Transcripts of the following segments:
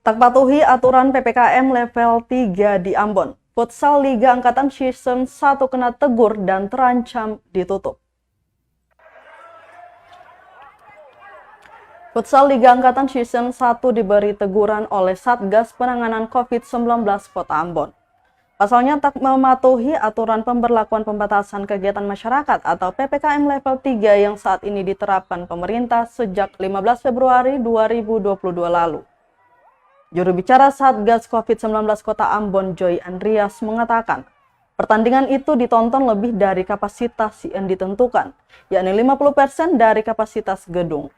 Tak patuhi aturan PPKM level 3 di Ambon, Futsal Liga Angkatan Season 1 kena tegur dan terancam ditutup. Futsal Liga Angkatan Season 1 diberi teguran oleh Satgas Penanganan COVID-19 Kota Ambon. Pasalnya tak mematuhi aturan pemberlakuan pembatasan kegiatan masyarakat atau PPKM level 3 yang saat ini diterapkan pemerintah sejak 15 Februari 2022 lalu. Juru bicara Satgas COVID-19 Kota Ambon, Joy Andreas, mengatakan pertandingan itu ditonton lebih dari kapasitas yang ditentukan, yakni 50% dari kapasitas gedung.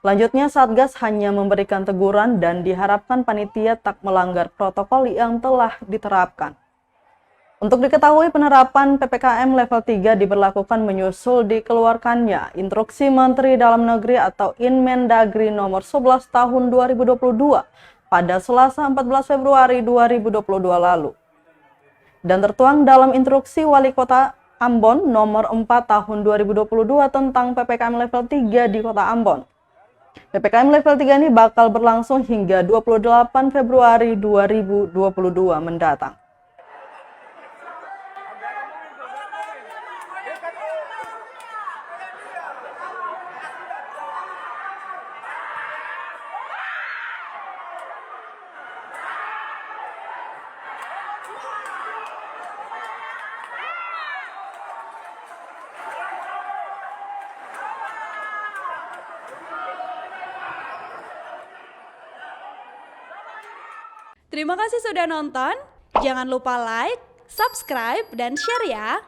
Selanjutnya, Satgas hanya memberikan teguran dan diharapkan panitia tak melanggar protokol yang telah diterapkan. Untuk diketahui, penerapan PPKM level 3 diberlakukan menyusul dikeluarkannya Instruksi Menteri Dalam Negeri atau Inmendagri nomor 11 tahun 2022 pada Selasa 14 Februari 2022 lalu. Dan tertuang dalam Instruksi Wali Kota Ambon nomor 4 tahun 2022 tentang PPKM level 3 di Kota Ambon. PPKM level 3 ini bakal berlangsung hingga 28 Februari 2022 mendatang. Terima kasih sudah nonton. Jangan lupa like, subscribe, dan share ya.